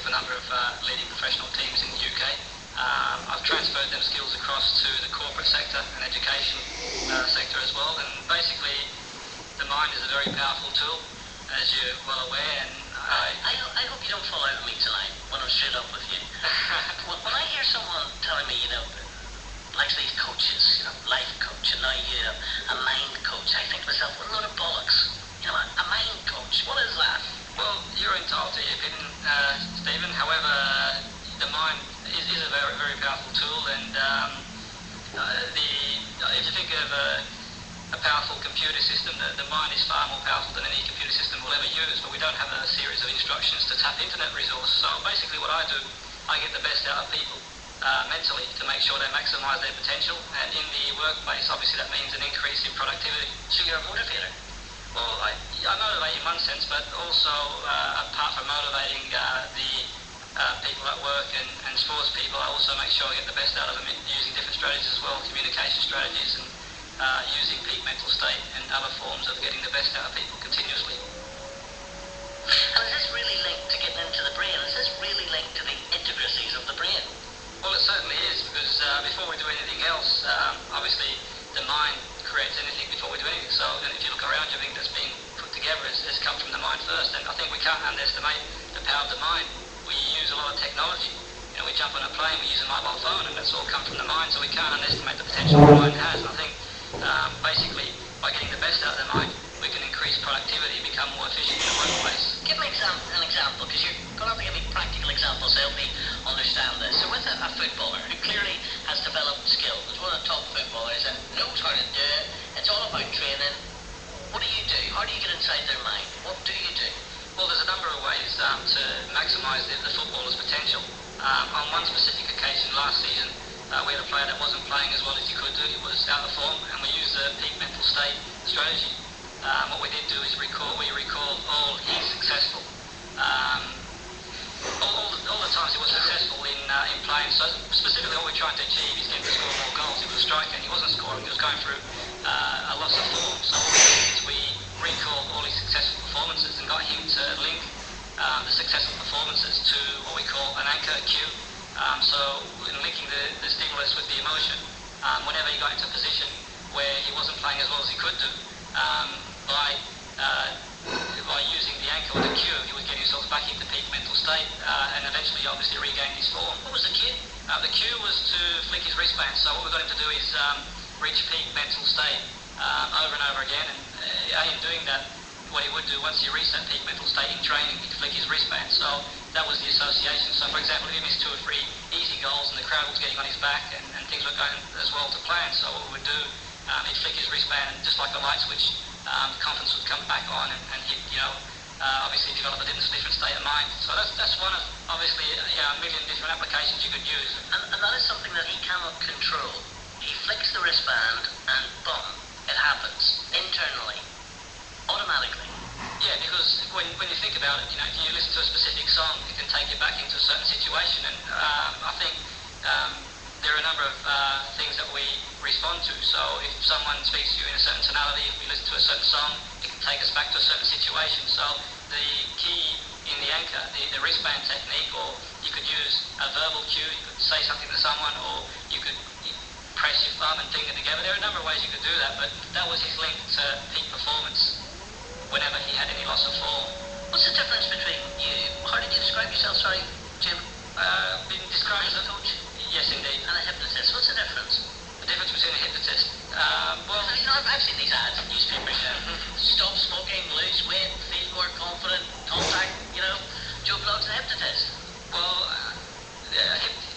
with a number of leading professional teams in the UK. I've transferred them skills across to the corporate sector and education sector as well. And basically, the mind is a very powerful tool, as you're well aware. And I hope you don't fall out of me tonight when I'm straight up with you. When I hear someone telling me, like these coaches, life coach, and now a mind coach, I think to myself, what a load of bollocks. A mind coach, what is that? Well, you're entitled to your opinion, Stephen. However, the mind is a very, very powerful tool, and if you think of a powerful computer system, the mind is far more powerful than any computer system will ever use, but we don't have a series of instructions to tap into that resource. So basically what I do, I get the best out of people mentally to make sure they maximise their potential, and in the workplace, obviously that means an increase in productivity. So you're a motivator? Well, I motivate in one sense, but also apart from motivating the people at work and sports people, I also make sure I get the best out of them using different strategies as well, communication strategies, and using peak mental state and other forms of getting the best out of people continuously. And is this really linked to getting into the brain? Is this really linked to the intricacies of the brain? Well, it certainly is, because before we do anything else, obviously the mind creates anything before we do anything. So if you look around, everything that's being put together has come from the mind first. And I think we can't underestimate the power of the mind. We use a lot of technology. We jump on a plane, we use a mobile phone, and that's all come from the mind. So we can't underestimate the potential the mind has. And I think basically by getting the best out of the mind, we can increase productivity, become more efficient in the workplace. Give me an example, because you're going to have to give me practical examples to help me understand this. So with a footballer who clearly has developed skills, is one of the top footballers and knows how to do it, it's all about training. What do you do? How do you get inside their mind? What do you do? Well, there's a number of ways to maximise the footballer's potential. On one specific occasion last season, we had a player that wasn't playing as well as he could do. He was out of form, and we used the peak mental state strategy. What we did do is we recalled all his successful, all the times he was successful in playing. So specifically what we're trying to achieve is getting to score more goals. He was a striker and he wasn't scoring, he was going through a loss of form. So what we did is we recalled all his successful performances and got him to link the successful performances to what we call an anchor cue. So in linking the stimulus with the emotion, whenever he got into a position where he wasn't playing as well as he could do, by using the anchor or the cue, he would get himself back into peak mental state and eventually obviously regain his form. What was the cue? The cue was to flick his wristband. So what we got him to do is reach peak mental state over and over again, and in doing that, what he would do once he reached that peak mental state in training, he'd flick his wristband. So that was the association. So for example, if he missed 2 or 3 easy goals and the crowd was getting on his back and things were going as well to plan, so what we would do, he'd flick his wristband, and just like a light switch, confidence would come back on, and he'd, obviously develop a different state of mind. So that's one of, obviously, a million different applications you could use. And that is something that he cannot control. He flicks the wristband and boom, it happens internally, automatically. Yeah, because when you think about it, if you listen to a specific song, it can take you back into a certain situation, and I think there are a number of things that we respond to. So if someone speaks to you in a certain tonality, if we listen to a certain song, it can take us back to a certain situation. So the key in the anchor, the wristband technique, or you could use a verbal cue, you could say something to someone, or you could press your thumb and finger together. There are a number of ways you could do that, but that was his link to peak performance whenever he had any loss of form. What's the difference between you? How did you describe yourself, sorry, Jim? Been described as a coach? Yes, indeed. And a hypnotist. What's the difference? The difference between a hypnotist? Well, I've seen these ads in newspapers. Stop smoking, lose weight, feel more confident, contact, Joe Blogg's a hypnotist. Well,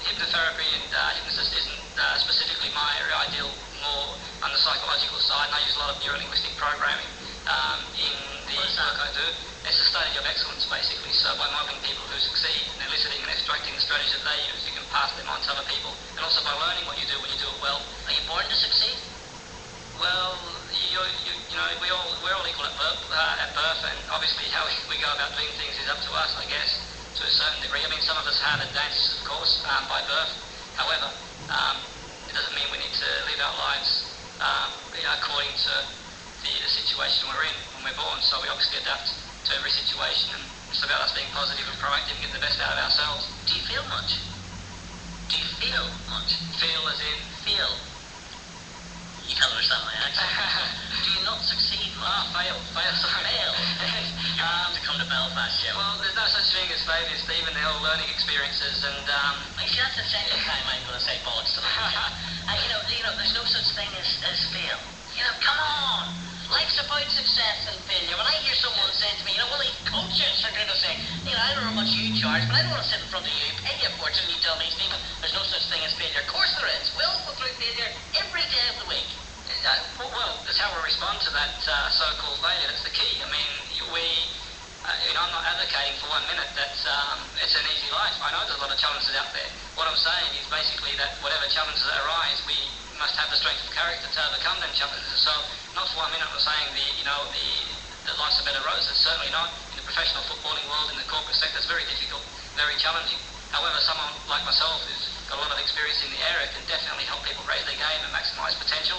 hypnotherapy and hypnosis isn't specifically my area. I deal more on the psychological side, and I use a lot of neuro-linguistic programming in the work I do. It's a study of excellence, basically. So by modelling people who succeed and eliciting and extracting the strategies that they use, you can pass them on to other people. And also by learning what you do when you do it well. Are you born to succeed? Well, we're all equal at birth, and obviously how we go about doing things is up to us, I guess, to a certain degree. I mean, some of us have advantages, of course, by birth. However, it doesn't mean we need to live our lives according to the situation we're in when we're born. So we obviously adapt to every situation and It's about us being positive and proactive and getting the best out of ourselves. Do you feel much? Do you feel much? Feel as in? Feel. You can't understand my accent. Do you not succeed much? Fail, sorry. Fail. You have to come to Belfast, Jim. Well, there's no such thing as failure, Stephen. They're all learning experiences, and actually, that's the second time I'm going to say bollocks to that. You know, there's no such thing as fail. You know, come on. Life's about success and failure. When I hear someone saying to me, well, these coaches are going to say, I don't know how much you charge, but I don't want to sit in front of you, pay you a fortune, and you tell me, Stephen, there's no such thing as failure. Of course there is. We'll go through failure every day of the week. Well, it's how we respond to that so-called failure. That's the key. I mean, I'm not advocating for 1 minute that it's an easy life. I know there's a lot of challenges out there. What I'm saying is basically that whatever challenges that arise, we must have the strength of character to overcome them challenges. So, not for 1 minute I'm saying that life's a bed of roses. Certainly not. In the professional footballing world, in the corporate sector, it's very difficult, very challenging. However, someone like myself who's got a lot of experience in the area can definitely help people raise their game and maximise potential.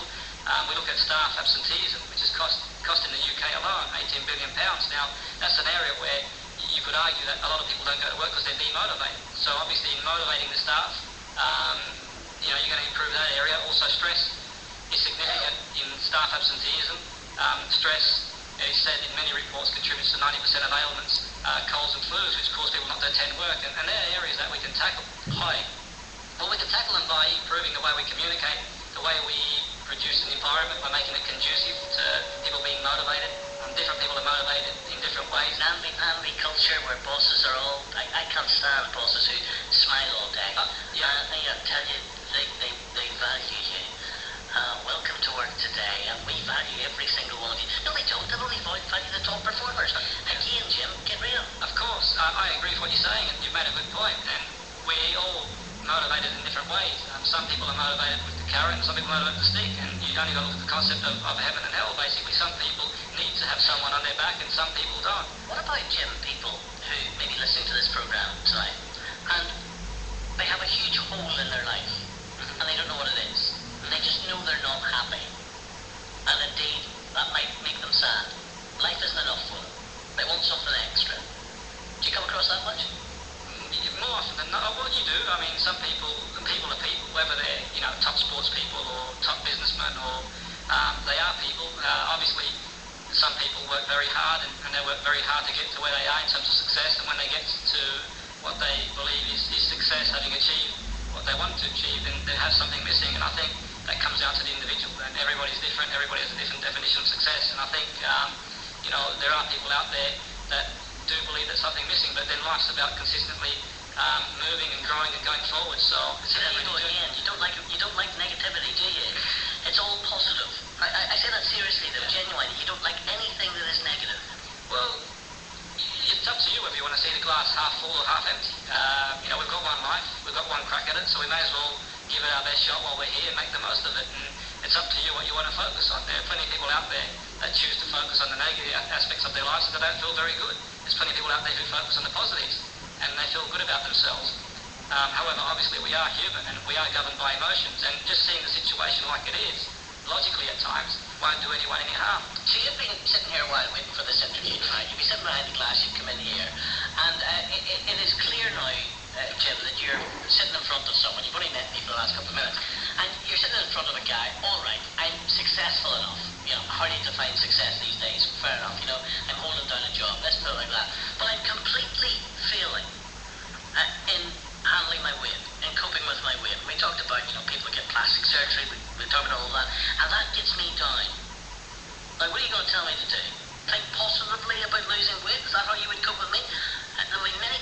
We look at staff absenteeism, which is costing the UK alone £18 billion. Now, that's an area where you could argue that a lot of people don't go to work because they're demotivated. So obviously, in motivating the staff, you're going to improve that area. Also, stress is significant in staff absenteeism. Stress, is said in many reports, contributes to 90% of ailments, colds and flus, which cause people not to attend work. And they're areas that we can tackle. Well, we can tackle them by improving the way we communicate, the way we produce an environment, by making it conducive to people being motivated. Different people are motivated in different ways. Namby culture where bosses are all... I can't stand bosses who smile all day. I tell you, they value you. Welcome to work today, and we value every single one of you. No, they don't. They only value the top performers. Again, Jim, get real. Of course. I agree with what you're saying, and you've made a good point. And we all motivated in different ways. Some people are motivated with the carrot, and some people are motivated with the stick. And you only got to look at the concept of heaven and hell. Basically, some people need to have someone on their back, and some people don't. What about, Jim, people who may be listening to this program tonight, and they have a huge hole in their life, and they don't know what it is, and they just know they're not happy, and indeed, that might make them sad. Life isn't enough for them. They want something extra. Do you come across that much? More often than not. Well, you do. I mean, some people are people, whether they're, top sports people or top businessmen, or they are people. Obviously, some people work very hard, and they work very hard to get to where they are in terms of success, and when they get to what they believe is success, having achieved what they want to achieve, then they have something missing. And I think that comes down to the individual, and everybody's different. Everybody has a different definition of success, and I think there are people out there that do believe there's something missing, but then life's about consistently moving and growing and going forward. So it's there you go again. You don't like negativity, do you? It's all positive. I say that seriously, though, genuinely. You don't like anything that is negative. Well, it's up to you whether you want to see the glass half full or half empty. We've got one life, we've got one crack at it, so we may as well give it our best shot while we're here and make the most of it. And it's up to you what you want to focus on. There are plenty of people out there that choose to focus on the negative aspects of their lives, and they don't feel very good. There's plenty of people out there who focus on the positives, and they feel good about themselves. However, obviously we are human, and we are governed by emotions, and just seeing the situation like it is, logically at times, won't do anyone any harm. So you've been sitting here a while waiting for this interview tonight. You've been sitting behind the glass, you've come in here, and it is clear now, Jim, that you're sitting in front of someone. You've only met me for the last couple of minutes, and you're sitting in front of a guy. All right, I'm successful enough. How do you define success these days? Fair enough. I'm holding down a job. Let's put it like that. But I'm completely failing in handling my weight, in coping with my weight. We talked about, people get plastic surgery. We talked about all that, and that gets me down. Now, what are you going to tell me to do? Think positively about losing weight? Is that how you would cope with me? There'll be many